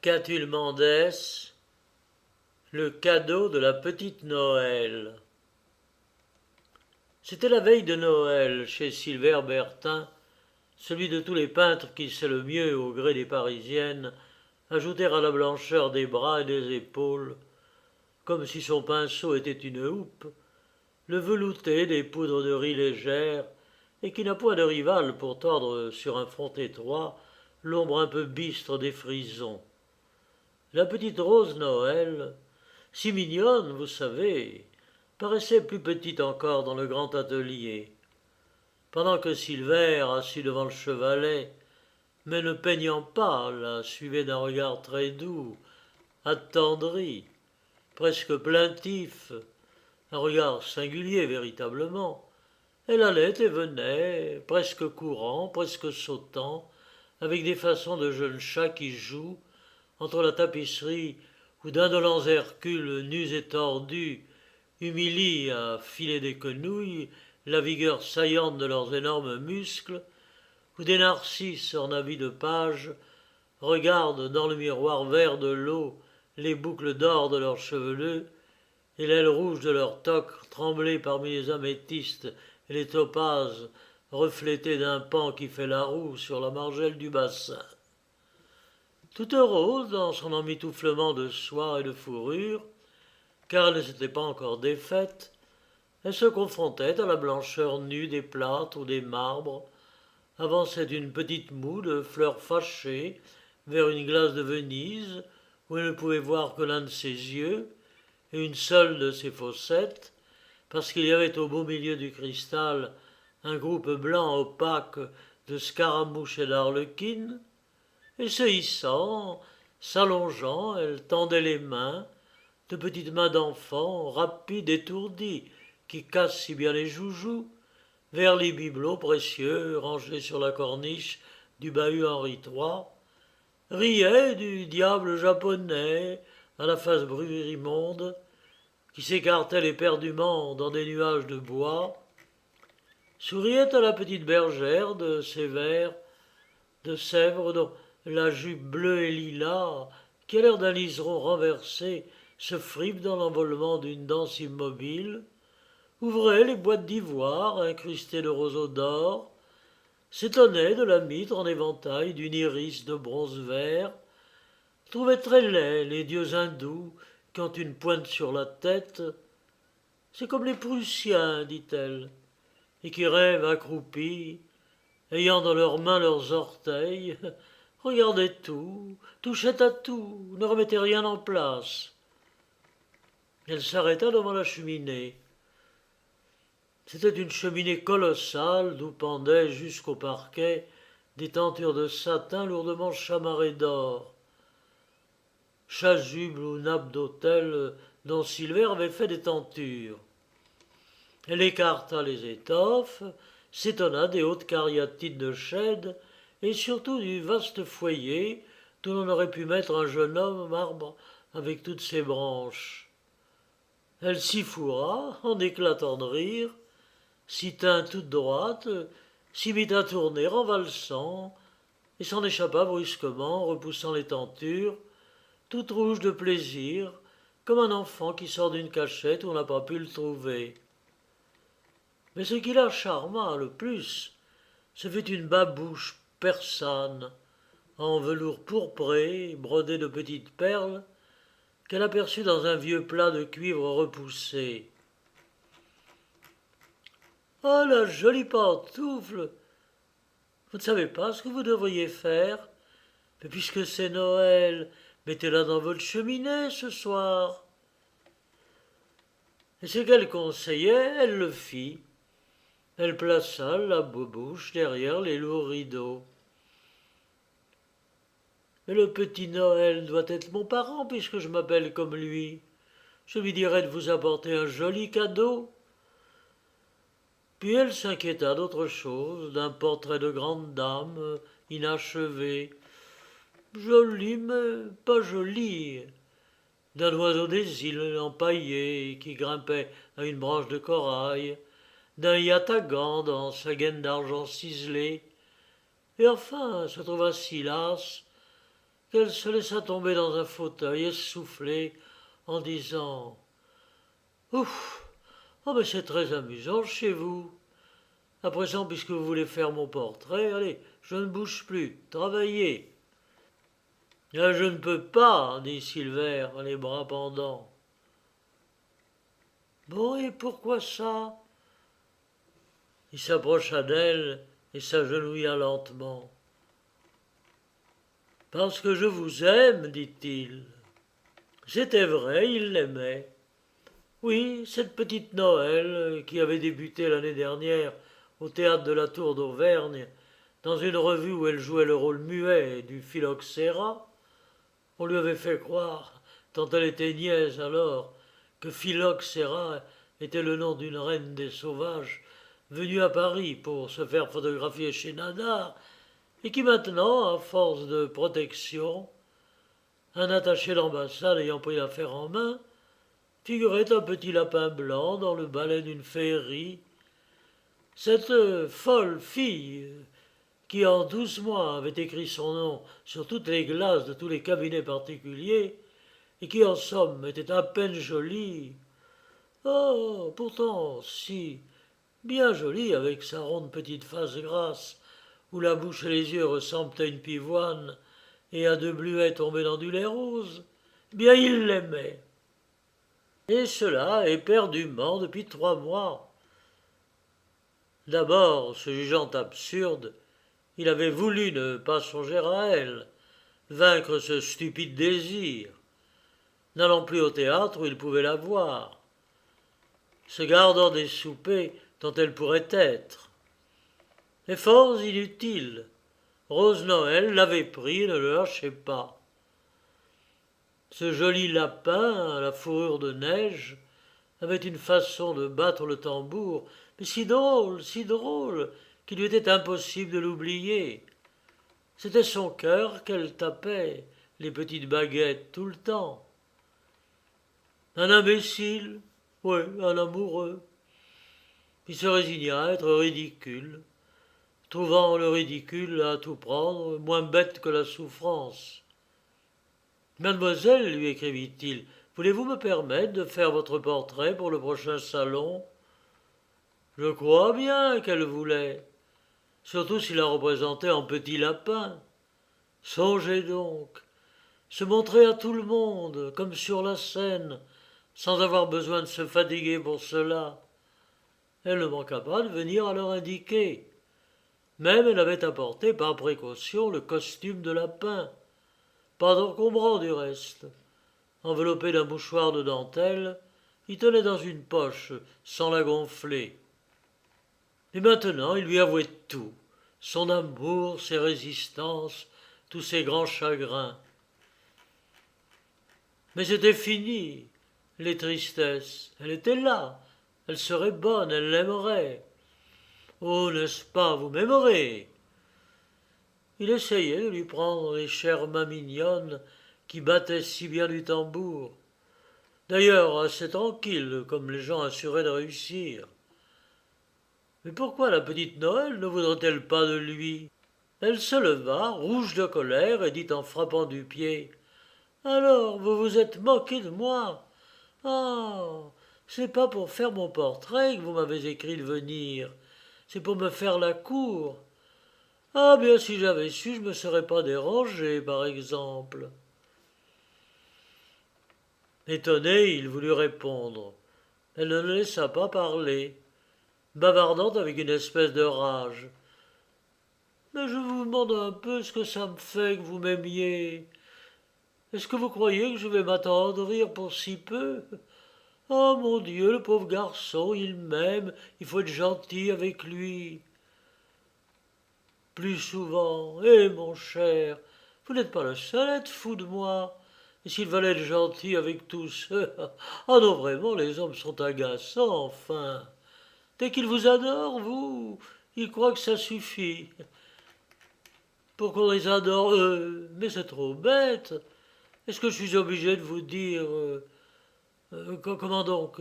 Cathulmandès, le cadeau de la petite Noël. C'était la veille de Noël chez Silver Bertin, celui de tous les peintres qui sait le mieux, au gré des Parisiennes, ajouter à la blancheur des bras et des épaules, comme si son pinceau était une houppe, le velouté des poudres de riz légères, et qui n'a point de rival pour tordre sur un front étroit l'ombre un peu bistre des frisons. La petite Rose Noël, si mignonne, vous savez, paraissait plus petite encore dans le grand atelier, pendant que Silver, assis devant le chevalet, mais ne peignant pas, la suivait d'un regard très doux, attendri, presque plaintif, un regard singulier véritablement. Elle allait et venait, presque courant, presque sautant, avec des façons de jeune chat qui joue, entre la tapisserie où d'indolents Hercules nus et tordus humilient à filer des quenouilles la vigueur saillante de leurs énormes muscles, où des narcisses en habits de page regardent dans le miroir vert de l'eau les boucles d'or de leurs cheveleux et l'aile rouge de leurs toques trembler parmi les améthystes et les topazes reflétés d'un pan qui fait la roue sur la margelle du bassin. Toute rose dans son emmitouflement de soie et de fourrure, car elle ne s'était pas encore défaite, elle se confrontait à la blancheur nue des plâtres ou des marbres, avançait d'une petite moue de fleurs fâchées vers une glace de Venise où elle ne pouvait voir que l'un de ses yeux et une seule de ses fossettes, parce qu'il y avait au beau milieu du cristal un groupe blanc opaque de scaramouches et d'arlequines, et se hissant, s'allongeant, elle tendait les mains, de petites mains d'enfant, rapides, étourdies, qui cassent si bien les joujoux, vers les bibelots précieux rangés sur la corniche du bahut Henri III, riait du diable japonais à la face brurimonde, qui s'écartait éperdument dans des nuages de bois, souriait à la petite bergère de sévère, de Sèvres, dont la jupe bleue et lilas, qui a l'air d'un liseron renversé, se fripe dans l'envolement d'une danse immobile, ouvrait les boîtes d'ivoire incrustées de roseaux d'or, s'étonnait de la mitre en éventail d'une iris de bronze vert, trouvait très laids les dieux hindous qui ont une pointe sur la tête. C'est comme les Prussiens, dit-elle, et qui rêvent accroupis, ayant dans leurs mains leurs orteils, regardaient tout, touchaient à tout, ne remettaient rien en place. Elle s'arrêta devant la cheminée. C'était une cheminée colossale d'où pendaient jusqu'au parquet des tentures de satin lourdement chamarrées d'or, chasubles ou nappes d'autel dont Silver avait fait des tentures. Elle écarta les étoffes, s'étonna des hautes cariatides de chêne et surtout du vaste foyer d'où l'on aurait pu mettre un jeune homme marbre avec toutes ses branches. Elle s'y fourra en éclatant de rire, s'y tint toute droite, s'y mit à tourner en valsant, et s'en échappa brusquement, repoussant les tentures, toute rouge de plaisir, comme un enfant qui sort d'une cachette où on n'a pas pu le trouver. Mais ce qui la charma le plus, ce fut une babouche persane, en velours pourpré, brodée de petites perles, qu'elle aperçut dans un vieux plat de cuivre repoussé. « Ah, la jolie pantoufle! Vous ne savez pas ce que vous devriez faire? Mais puisque c'est Noël, mettez-la dans votre cheminée ce soir. » Et ce qu'elle conseillait, elle le fit. Elle plaça la babouche derrière les lourds rideaux. « Mais le petit Noël doit être mon parent puisque je m'appelle comme lui. Je lui dirai de vous apporter un joli cadeau. » Puis elle s'inquiéta d'autre chose, d'un portrait de grande dame inachevé, joli mais pas joli, d'un oiseau des îles empaillé qui grimpait à une branche de corail, d'un yatagan dans sa gaine d'argent ciselé, et enfin se trouva si lasse qu'elle se laissa tomber dans un fauteuil essoufflé en disant « Ouf, oh mais c'est très amusant chez vous. À présent, puisque vous voulez faire mon portrait, allez, je ne bouge plus, travaillez. » « Ah, je ne peux pas, dit Silver, les bras pendants. « Bon, et pourquoi ça ?» Il s'approcha d'elle et s'agenouilla lentement. « Parce que je vous aime, dit-il. » C'était vrai, il l'aimait. Oui, cette petite Noël, qui avait débuté l'année dernière au théâtre de la Tour d'Auvergne, dans une revue où elle jouait le rôle muet du phylloxéra, on lui avait fait croire, tant elle était niaise alors, que Phylloxéra était le nom d'une reine des sauvages venue à Paris pour se faire photographier chez Nadar, et qui maintenant, à force de protection, un attaché d'ambassade ayant pris l'affaire en main, figurait un petit lapin blanc dans le balai d'une féerie. Cette folle fille, qui en 12 mois avait écrit son nom sur toutes les glaces de tous les cabinets particuliers, et qui en somme était à peine jolie. Oh, pourtant, si, bien jolie avec sa ronde petite face grasse, où la bouche et les yeux ressemblent à une pivoine et à 2 bluets tombés dans du lait rose, bien il l'aimait. Et cela éperdument depuis 3 mois. D'abord, se jugeant absurde, il avait voulu ne pas songer à elle, vaincre ce stupide désir, n'allant plus au théâtre où il pouvait la voir, se gardant des soupers dont elle pourrait être. Efforts inutiles. Rose Noël l'avait pris et ne le lâchait pas. Ce joli lapin à la fourrure de neige avait une façon de battre le tambour, mais si drôle, qu'il lui était impossible de l'oublier. C'était son cœur qu'elle tapait, les petites baguettes, tout le temps. Un imbécile, oui, un amoureux. Il se résigna à être ridicule, trouvant le ridicule à tout prendre moins bête que la souffrance. « Mademoiselle, lui écrivit-il, voulez-vous me permettre de faire votre portrait pour le prochain salon ?» Je crois bien qu'elle voulait, surtout s'il la représentait en petit lapin. Songez donc, se montrer à tout le monde, comme sur la scène, sans avoir besoin de se fatiguer pour cela. Elle ne manqua pas de venir à l'heure indiquée. Même elle avait apporté par précaution le costume de lapin, pas d'encombrant du reste. Enveloppé d'un mouchoir de dentelle, il tenait dans une poche, sans la gonfler. Et maintenant, il lui avouait tout, son amour, ses résistances, tous ses grands chagrins. Mais c'était fini, les tristesses. Elle était là, elle serait bonne, elle l'aimerait. Oh, n'est-ce pas, vous m'aimerez? Il essayait de lui prendre les chères mains mignonnes qui battaient si bien du tambour. D'ailleurs, assez tranquille, comme les gens assurés de réussir. Mais pourquoi la petite Noël ne voudrait-elle pas de lui? Elle se leva, rouge de colère, et dit en frappant du pied « Alors, vous vous êtes moqué de moi? Ah, c'est pas pour faire mon portrait que vous m'avez écrit de venir, c'est pour me faire la cour. Ah bien, si j'avais su, je me serais pas dérangé, par exemple. » Étonné, il voulut répondre. Elle ne le laissa pas parler, bavardant avec une espèce de rage. « Mais je vous demande un peu ce que ça me fait que vous m'aimiez. Est-ce que vous croyez que je vais m'attendrir pour si peu? Oh mon Dieu, le pauvre garçon, il m'aime, il faut être gentil avec lui. Plus souvent, mon cher, vous n'êtes pas le seul à être fou de moi. Et s'il fallait être gentil avec tous ceux... Ah non, vraiment, les hommes sont agaçants, enfin. Dès qu'ils vous adorent, vous, ils croient que ça suffit. Pour qu'on les adore, mais c'est trop bête. Est-ce que je suis obligé de vous dire... comment donc?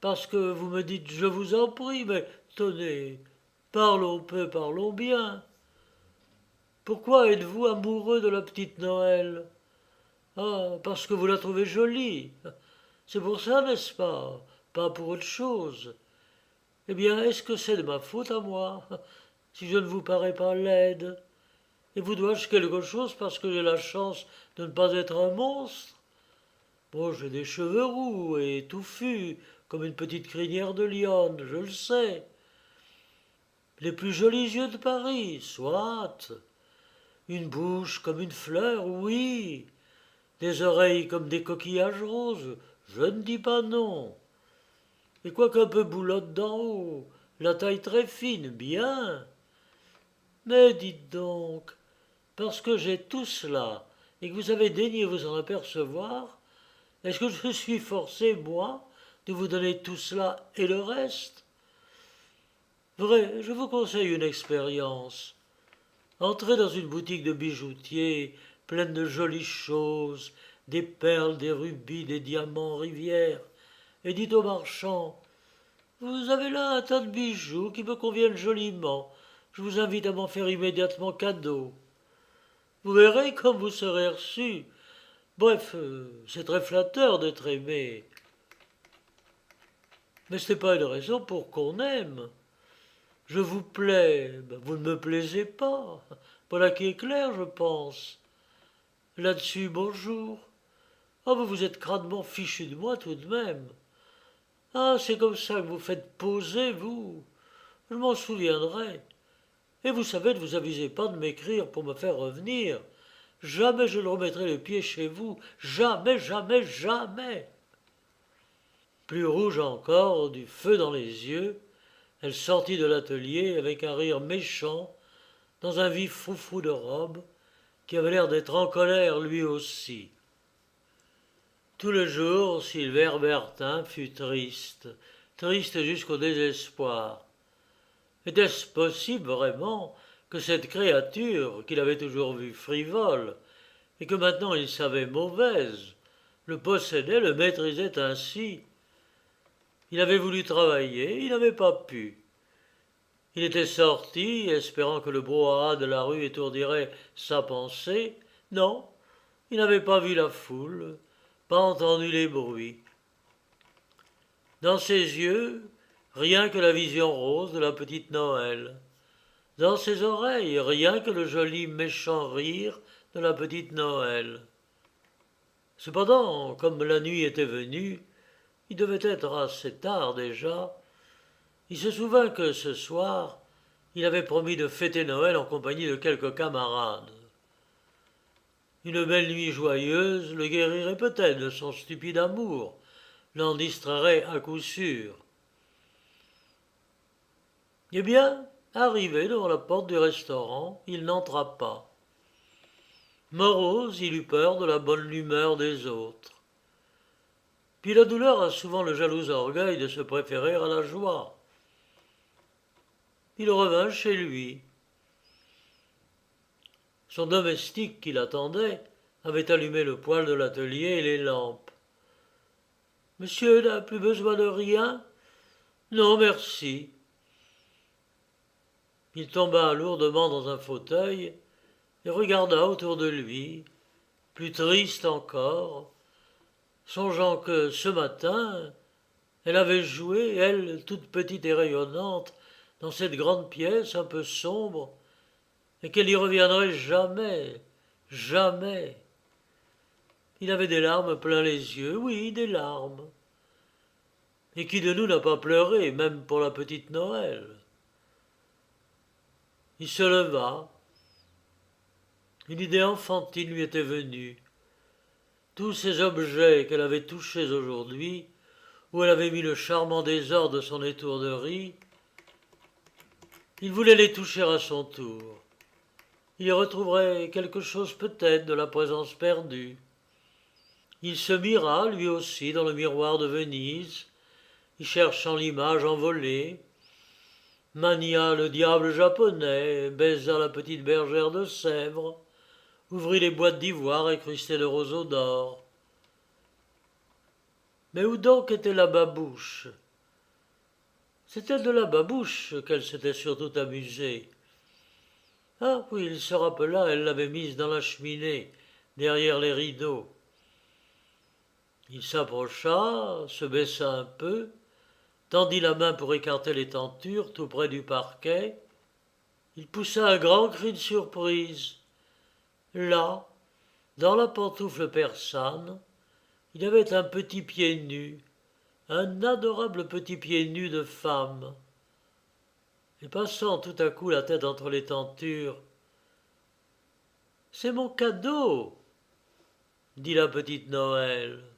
Parce que vous me dites je vous en prie, mais tenez, parlons peu, parlons bien. Pourquoi êtes-vous amoureux de la petite Noël? Ah, parce que vous la trouvez jolie. C'est pour ça, n'est-ce pas? Pas pour autre chose. Eh bien, est-ce que c'est de ma faute à moi, si je ne vous parais pas laide? Et vous dois-je quelque chose parce que j'ai la chance de ne pas être un monstre? Bon, j'ai des cheveux roux et touffus, comme une petite crinière de lionne, je le sais. Les plus jolis yeux de Paris, soit. Une bouche comme une fleur, oui. Des oreilles comme des coquillages roses, je ne dis pas non. Et quoique un peu boulotte d'en haut, la taille très fine, bien. Mais dites donc, parce que j'ai tout cela, et que vous avez daigné vous en apercevoir, est-ce que je suis forcé, moi, de vous donner tout cela et le reste? Vrai, je vous conseille une expérience. Entrez dans une boutique de bijoutier, pleine de jolies choses, des perles, des rubis, des diamants, rivières, et dites au marchand, vous avez là un tas de bijoux qui me conviennent joliment. Je vous invite à m'en faire immédiatement cadeau. Vous verrez comme vous serez reçu. Bref, c'est très flatteur d'être aimé. Mais ce n'est pas une raison pour qu'on aime. Je vous plais, ben vous ne me plaisez pas. Voilà qui est clair, je pense. Là-dessus, bonjour. Ah, mais vous êtes crânement fichu de moi tout de même. Ah, c'est comme ça que vous faites poser, vous. Je m'en souviendrai. Et vous savez, ne vous avisez pas de m'écrire pour me faire revenir. Jamais je ne remettrai les pieds chez vous. Jamais, jamais, jamais. Plus rouge encore, du feu dans les yeux, elle sortit de l'atelier avec un rire méchant, dans un vif froufrou de robe, qui avait l'air d'être en colère lui aussi. Tout le jour, Silver Bertin fut triste, triste jusqu'au désespoir. Était-ce possible vraiment que cette créature, qu'il avait toujours vue frivole, et que maintenant il savait mauvaise, le possédait, le maîtrisait ainsi? Il avait voulu travailler, il n'avait pas pu. Il était sorti, espérant que le brouhaha de la rue étourdirait sa pensée. Non, il n'avait pas vu la foule, pas entendu les bruits. Dans ses yeux, rien que la vision rose de la petite Noël. Dans ses oreilles, rien que le joli méchant rire de la petite Noël. Cependant, comme la nuit était venue, il devait être assez tard déjà, il se souvint que ce soir, il avait promis de fêter Noël en compagnie de quelques camarades. Une belle nuit joyeuse le guérirait peut-être de son stupide amour, l'en distrairait à coup sûr. Eh bien, arrivé devant la porte du restaurant, il n'entra pas. Morose, il eut peur de la bonne humeur des autres. Puis la douleur a souvent le jaloux orgueil de se préférer à la joie. Il revint chez lui. Son domestique qui l'attendait avait allumé le poêle de l'atelier et les lampes. Monsieur n'a plus besoin de rien? Non, merci. Il tomba lourdement dans un fauteuil et regarda autour de lui, plus triste encore, songeant que ce matin, elle avait joué, elle, toute petite et rayonnante, dans cette grande pièce un peu sombre, et qu'elle n'y reviendrait jamais, jamais. Il avait des larmes plein les yeux, oui, des larmes. Et qui de nous n'a pas pleuré, même pour la petite Noël? Il se leva. Une idée enfantine lui était venue. Tous ces objets qu'elle avait touchés aujourd'hui, où elle avait mis le charmant désordre de son étourderie, il voulait les toucher à son tour. Il y retrouverait quelque chose peut-être de la présence perdue. Il se mira, lui aussi, dans le miroir de Venise, y cherchant l'image envolée, mania le diable japonais, baisa la petite bergère de Sèvres, ouvrit les boîtes d'ivoire incrustées de roseaux d'or. Mais où donc était la babouche? C'était de la babouche qu'elle s'était surtout amusée. Ah oui, il se rappela, elle l'avait mise dans la cheminée, derrière les rideaux. Il s'approcha, se baissa un peu, tendit la main pour écarter les tentures tout près du parquet. Il poussa un grand cri de surprise. Là, dans la pantoufle persane, il y avait un petit pied nu, un adorable petit pied nu de femme. Et passant tout à coup la tête entre les tentures, « C'est mon cadeau !» dit la petite Noël.